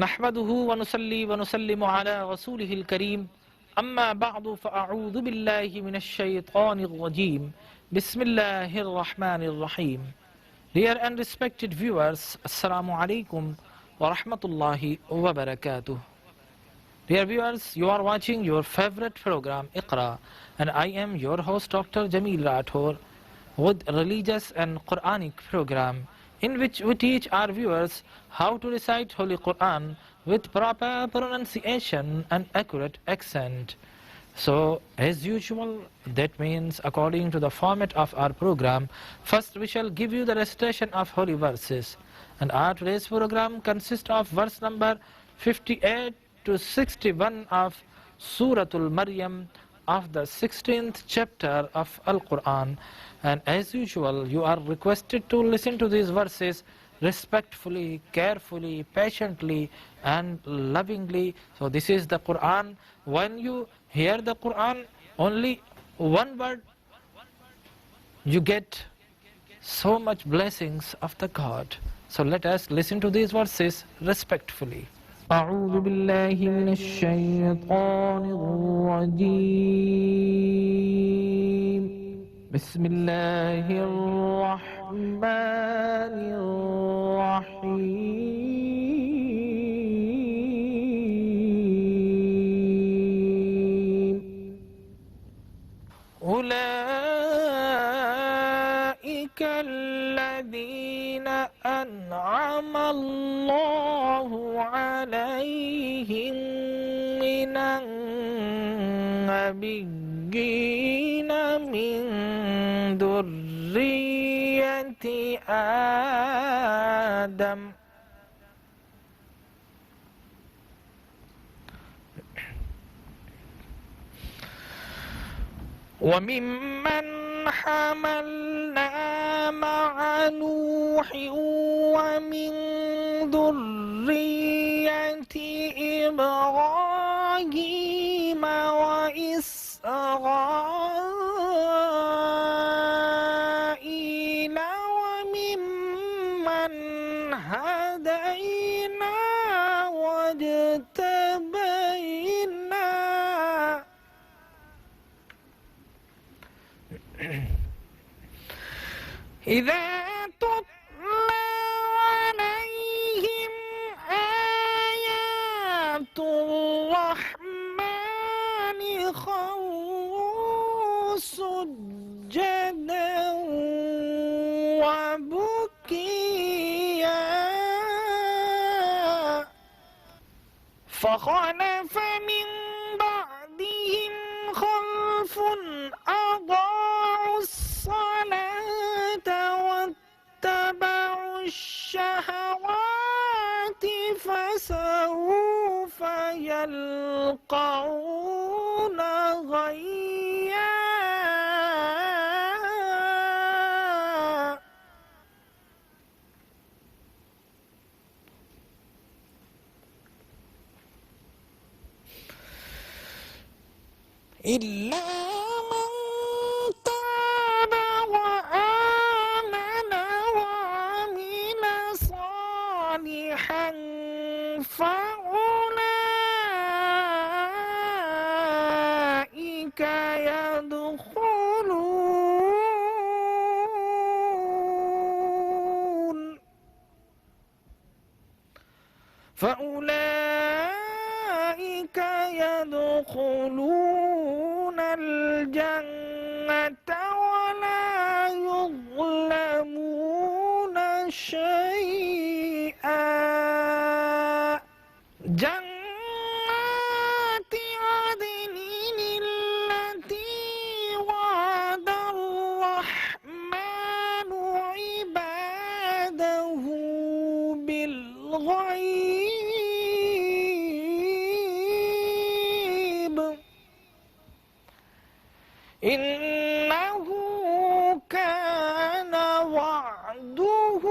नहमदुहु व नुसल्ली व नुसल्लिमु अला रसूलिहिल करीम अम्मा बअदु फ़अऊज़ु बिल्लाहि मिनश शैतानिर रजीम बिस्मिल्लाहिर रहमानिर रहीम। Dear and respected viewers, Assalamu alaikum wa rahmatullahi wa barakatuh. Dear viewers, you are watching your favorite program Iqra, and I am your host Dr. Jamil Rathor with religious and Quranic program in which we teach our viewers how to recite Holy Quran with proper pronunciation and accurate accent. So, as usual, that means according to the format of our program, first we shall give you the recitation of holy verses. And our today's program consists of verse number 58 to 61 of Suratul Maryam of the 16th chapter of Al-Quran. And as usual, you are requested to listen to these verses respectfully, carefully, patiently and lovingly. So this is the Quran. When you hear the Quran, only one word, you get so much blessings of the God. So let us listen to these verses respectfully. أعوذ بالله من الشيطان الرجيم بسم الله الرحمن الرحيم أولئك الذين أنعم الله عليهم من النبيين من ذرية آدم وممن حملنا مع نوح ومن ذرية إبراهيم وإسرائيل وممن هدينا واجتبينا إذا تتلى عليهم آيات الرحمن خروا سجدا وبكيا فخلف من بعدهم خلف أضاعوا الصلاة واتبعوا الشهوات فسوف يلقون غيا إلا من تاب وآمن وعمل صالحا فأولئك يدخلون الجنة ولا يظلمون شيئا جنات عدن التي وعد الرحمن عباده بالغيب إنه كان وعده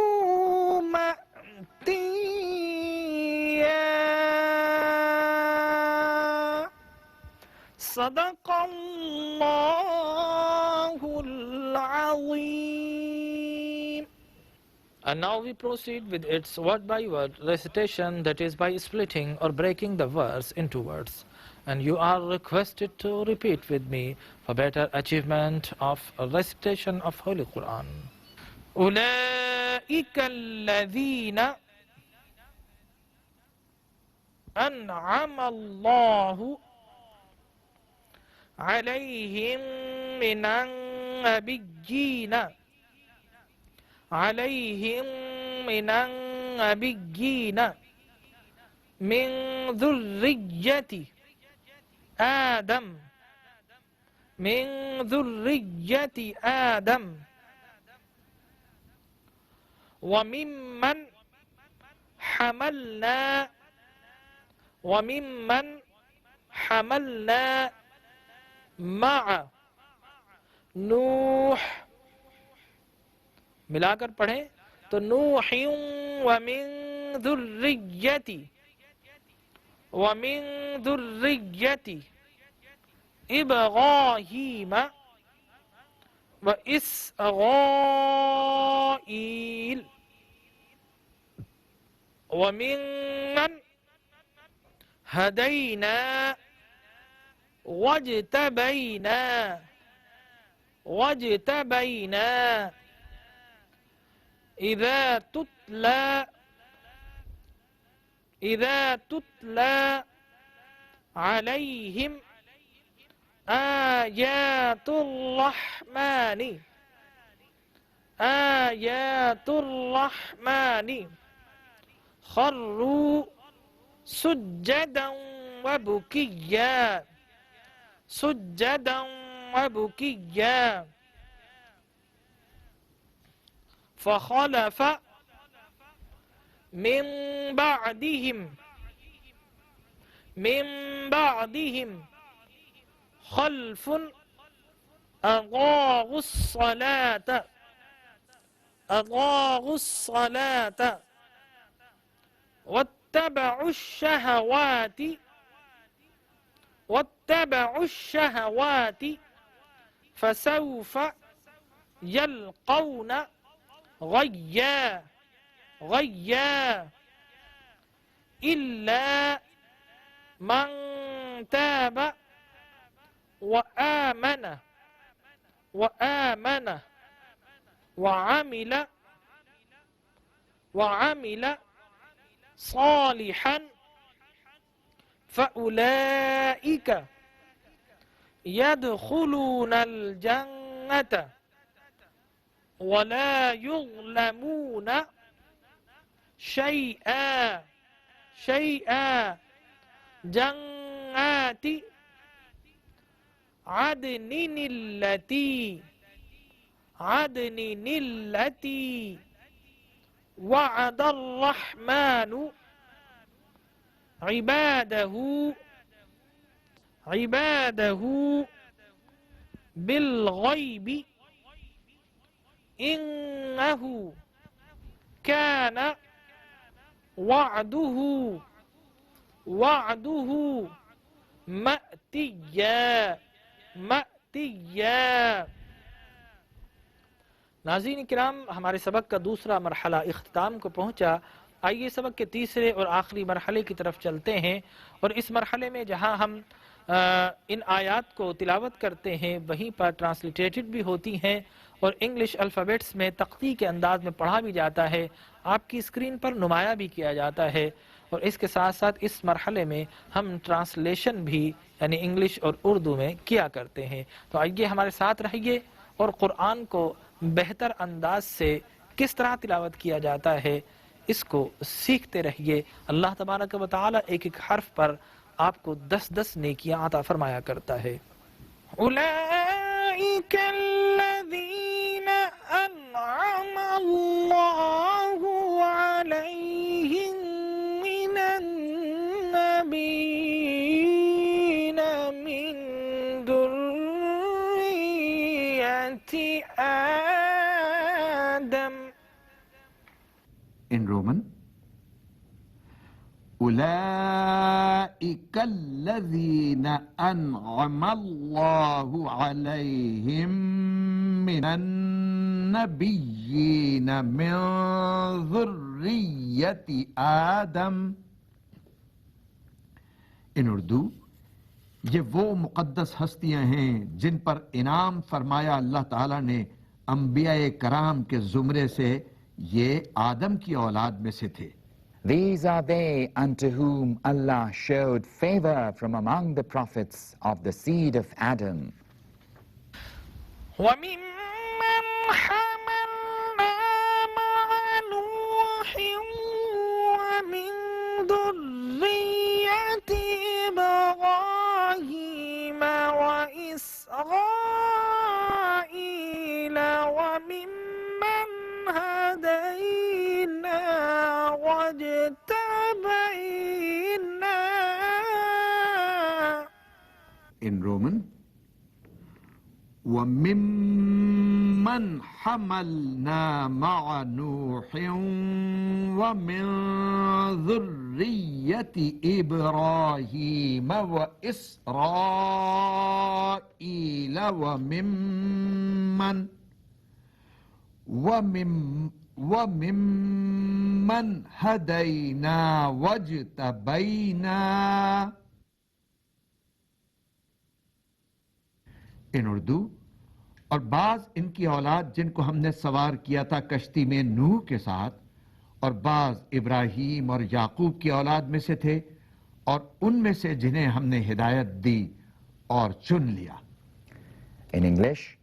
مأتيا صدق الله العظيم. And now we proceed with its word by word recitation, that is by splitting or breaking the verse into words. And you are requested to repeat with me for better achievement of recitation of Holy Quran. أولئك الذين أنعم الله عليهم من النبيين من ذرية آدم وممن حملنا مع नूह, मिलाकर पढ़ें तो नूहिं वमिन ذुर्रिय्यति इब्राहीम व इसराईल वमिमन हदैना वज्तबैना إذا تتلى عليهم آيات الرحمن خروا سجدا وبكيا فخلف من بعدهم خلف أضاعوا الصلاة واتبعوا الشهوات فسوف يلقون غيا إلا من تاب وآمن وعمل صالحا فأولئك يدخلون الجنة ولا يظلمون شيئا جنات عدن التي وعد الرحمن عباده بالغيب إنه كان وعده مأتيا नाज़रीन किराम, हमारे सबक का दूसरा मरहला इख्तिताम को पहुँचा। आइए सबक के तीसरे और आखिरी मरहले की तरफ चलते हैं। और इस मरहले में जहाँ हम इन आयात को तिलावत करते हैं वहीं पर ट्रांसलिटेटेड भी होती हैं और इंग्लिश अल्फ़ाबेट्स में तख्ती के अंदाज में पढ़ा भी जाता है, आपकी स्क्रीन पर नुमाया भी किया जाता है। और इसके साथ साथ इस मरहले में हम ट्रांसलेशन भी यानी इंग्लिश और उर्दू में किया करते हैं। तो आइए हमारे साथ रहिए और कुरान को बेहतर अंदाज से किस तरह तिलावत किया जाता है इसको सीखते रहिए। अल्लाह तबारक व तआला एक एक हर्फ पर आपको 10-10 नेकियां अता फरमाया करता है। उलाइका अल्लज़ीना अनअम अल्लाहु अलैहिम मिनन नबिय्यीन मिन दुर्रिय्यति आदम। In Roman, أولئك الذين أنعم الله عليهم من النبيين النبيين من ذرية آدم. इन उर्दू, ये वो मुकद्दस हस्तियां हैं जिन पर इनाम फरमाया अल्लाह ताला ने अंबिया कराम के जुमरे से, ये आदम की औलाद में से थे. These are they unto whom Allah showed favor from among the prophets of the seed of Adam. وَمِمَّنْ حَمَلْنَا مَعَ نُوحٍ وَمِنْ ذُرِّيَّةِ إِبْرَاهِيمَ وَإِسْرَائِيلَ وَمِمَّنْ هَدَيْنَا وَاجْتَبَيْنَا. In Roman, وَمِمَّنْ حَمَلْنَا مَعَ نُوحٍ وَمِنْ ذُرِّيَّةِ إِبْرَاهِيمَ وَإِسْرَائِيلَ وَمِمَّنْ هَدَيْنَا وَاجْتَبَيْنَا. इन उर्दू, और बाज इनकी औलाद जिनको हमने सवार किया था कश्ती में नूह के साथ, और बाज इब्राहीम और याकूब की औलाद में से थे, और उनमें से जिन्हें हमने हिदायत दी और चुन लिया. In English,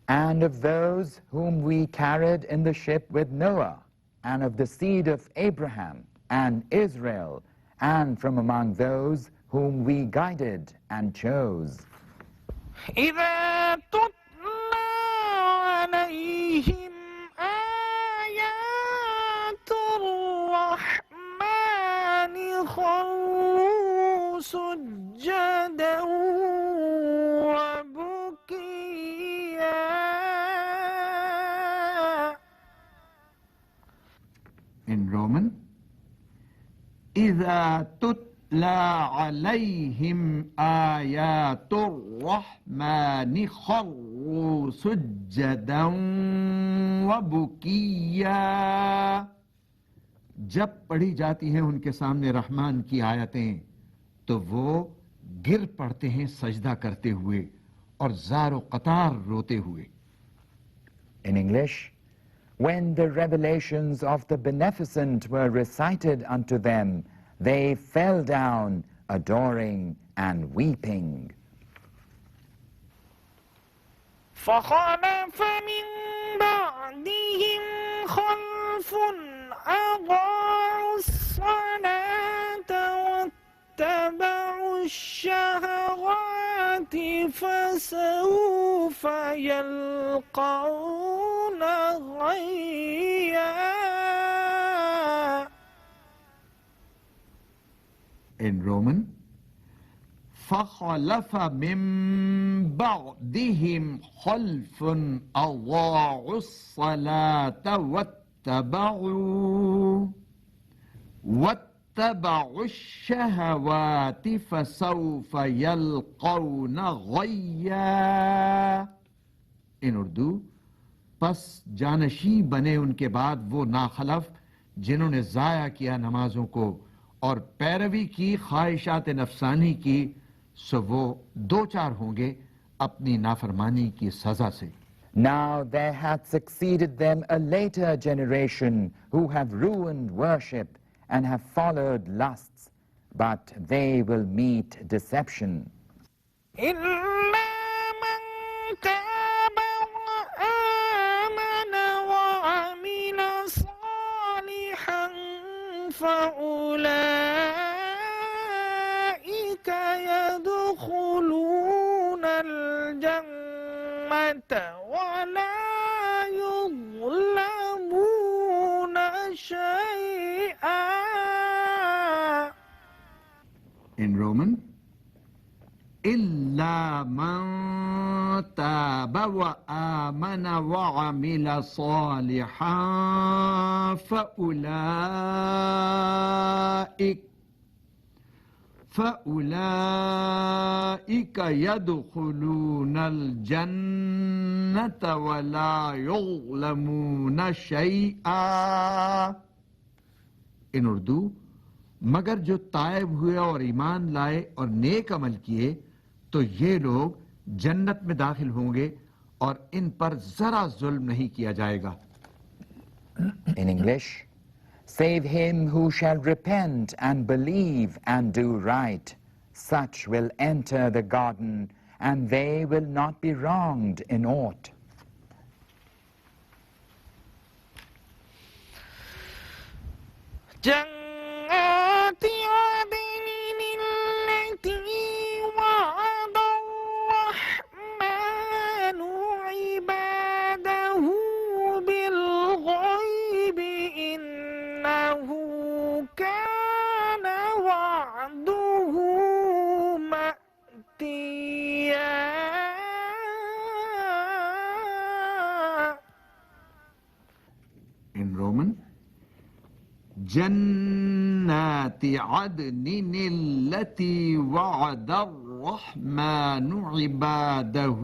and of those whom we carried in the ship with Noah, and of the seed of Abraham and Israel, and from among those whom we guided and chose. إِذَا تُتْلَى عَلَيْهِمْ آيَاتُ الرَّحْمَنِ خَرُّوا سُجَّدًا وَبُكِيًّا. In Roman, إذا تتلى عليهم آيات الرحمن خروا سجدا وبكيا. जब पढ़ी जाती हैं उनके सामने रहमान की आयतें, तो वो गिर पड़ते हैं सजदा करते हुए और ज़ारो कतार रोते हुए. In English, when the revelations of the Beneficent were recited unto them, they fell down adoring and weeping. فَخَلَفَ مِنْ بَعْدِهِمْ خَلْفٌ أَضَاعُوا الصَّلَاةَ وَاتَّبَعُوا الشَّهَوَاتِ فَسَوْفَ يَلْقَوْنَ غَيًّا. In Roman, فخلف من بعدهم خلف أضاعوا الصلاة واتبعوا الشهوات فسوف يلقون غيا. In उर्दू, पस जानशी बने उनके बाद वो नाखलफ जिन्होंने जाया किया नमाजों को और पैरवी की ख्वाहिशात नफसानी की, सो वो दो चार होंगे अपनी नाफरमानी की सजा से. Now there hath succeeded them a later generation who have ruined worship and have followed lusts, but they will meet deception. إِلَّا مَنْ تَابَ وَآمَنَ وَعَمِلَ صَالِحًا فَأُولَئِكَ يَدْخُلُونَ الْجَنَّةَ وَلَا يُظْلَمُونَ شَيْئًا. In Roman, إلا من تاب وآمن وعمل صالحا فأولئك يدخلون الجنة जन्नत वला युज़लमून शैआ। इन उर्दू, मगर जो तायब हुए और ईमान लाए और नेक अमल किए तो ये लोग जन्नत में दाखिल होंगे और इन पर जरा जुल्म नहीं किया जाएगा। In English, save him who shall repent and believe and do right. Such will enter the garden, and they will not be wronged in aught. جنات عدن التي وعد الرحمن عباده بالغيب إنه كان وعده مأتيا. In Roman, جنات عدن التي وعد الرحمن عباده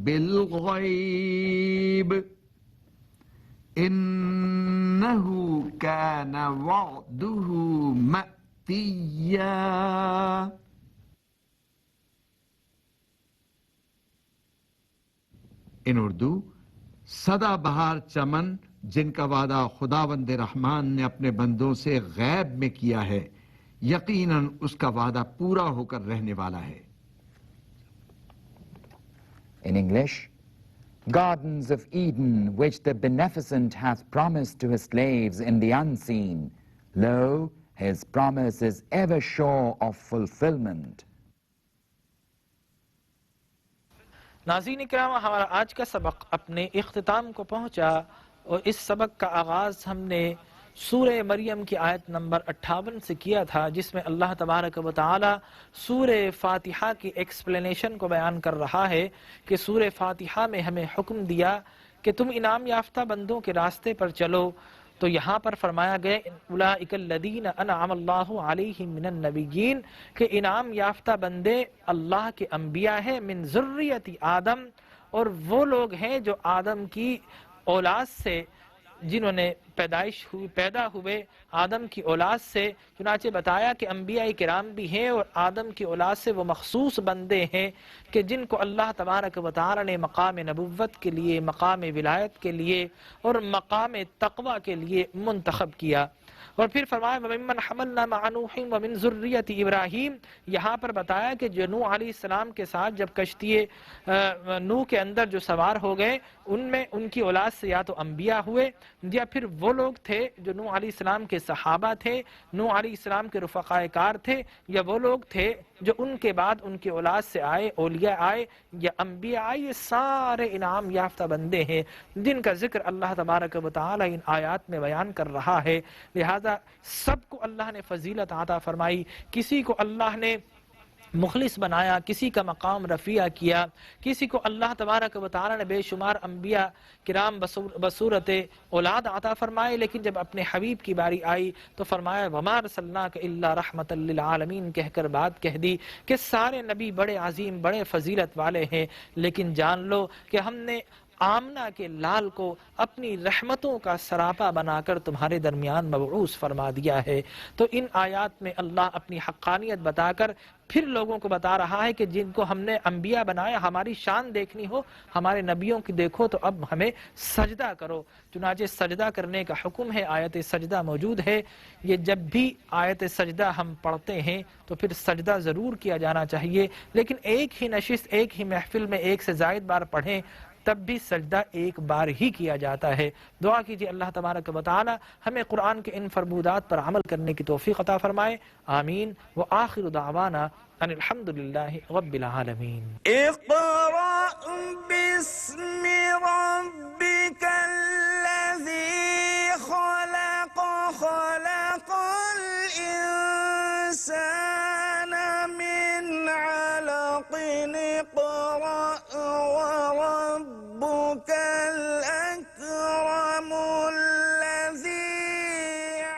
بالغيب إنه كان وعده مأتيا. इन उर्दू, सदा बहार चमन जिनका वादा खुदावंद रहमान ने अपने बंदों से गैब में किया है, यकीनन उसका वादा पूरा होकर रहने वाला है। In English, gardens of Eden which the Beneficent hath promised to his slaves in the unseen. Lo, his promise is ever sure of fulfillment. नाज़रीन इकराम, हमारा आज का सबक अपने इख्तिताम को पहुंचा और इस सबक का आगाज़ हमने सूरे मरियम की आयत नंबर 58 से किया था, जिसमें अल्लाह तबारक व तआला सूरे फातिहा की एक्सप्लेनेशन को बयान कर रहा है कि सूरे फातिहा में हमें हुक्म दिया कि तुम इनाम याफ्ता बंदों के रास्ते पर चलो। तो यहाँ पर फरमाया गया उलाइकल्लज़ीना अनअमल्लाहु अलैहिम मिनन नबिय्यीन, के इनाम याफ्ता बंदे अल्लाह के अंबिया हैं, मिन ज़ुर्रियति आदम, और वो लोग हैं जो आदम की औलाद से, जिन्होंने पैदा हुए आदम की औलाद से। चुनाचे बताया कि अंबिया किराम भी हैं और आदम की औलाद से वो मखसूस बंदे हैं कि जिनको अल्लाह तबारक व तआला ने मकाम नबुव्वत के लिए, मकाम विलायत के लिए और मकाम तक़वा के लिए मुंतखब किया। और फिर फरमाया वमिम्मन हमलना मअ नूहिन व मिन ज़ुर्रियति इब्राहीम। यहाँ पर बताया कि जो नूह अलैहिस्सलाम के साथ जब कश्ती नूह के अंदर जो सवार हो गए, उनमें उनकी औलाद से या तो अंबिया हुए या फिर वो लोग थे जो नूह अलैहिस्सलाम के सहाबा थे, नूह अलैहिस्सलाम के रुफ़क़ाए कार थे, या वो लोग थे जो उनके बाद उनकी औलाद से आए, औलिया आए या अंबिया आए। ये सारे इनाम याफ्ता बंदे हैं जिनका जिक्र अल्लाह तबारक व तआला इन आयात में बयान कर रहा है। लिहाजा सबको अल्लाह ने फजीलत अता फरमाई, किसी को अल्लाह ने मुखलिस बनाया, किसी का मकाम रफ़िया किया, किसी को अल्लाह तबारक व तआला ने बेशुमार अंबिया किराम बसूरत औलाद अता फरमाए। लेकिन जब अपने हबीब की बारी आई तो फरमाया वमा अरसलनाका इल्ला रहमतल लिल आलमीन, कहकर बात कह दी कि सारे नबी बड़े अजीम, बड़े फजीलत वाले हैं, लेकिन जान लो कि हमने आमना के लाल को अपनी रहमतों का सरापा बनाकर तुम्हारे दरमियान मबऊस फरमा दिया है। तो इन आयात में अल्लाह अपनी हक्कानियत बताकर फिर लोगों को बता रहा है कि जिनको हमने अंबिया बनाया, हमारी शान देखनी हो, हमारे नबियों की देखो, तो अब हमें सजदा करो। चुनाचे सजदा करने का हुक्म है, आयत सजदा मौजूद है। ये जब भी आयत सजदा हम पढ़ते हैं तो फिर सजदा ज़रूर किया जाना चाहिए, लेकिन एक ही नशिस्त, एक ही महफिल में एक से ज़ायद बार पढ़ें तब भी सजदा एक बार ही किया जाता है। दुआ कीजिए अल्लाह तबारक व तआला हमें कुरान के इन फरमूदात पर अमल करने की तौफीक अता फरमाए। आमीन व आखिरु दावाना अनिल हम्दुलिल्लाहि रब्बिल आलमीन। इक़रा बिस्मि रब्बिकल्लज़ी खलक़ खलक़ल इंसाना मिन अलक़िन इक़रा व रब्बुकल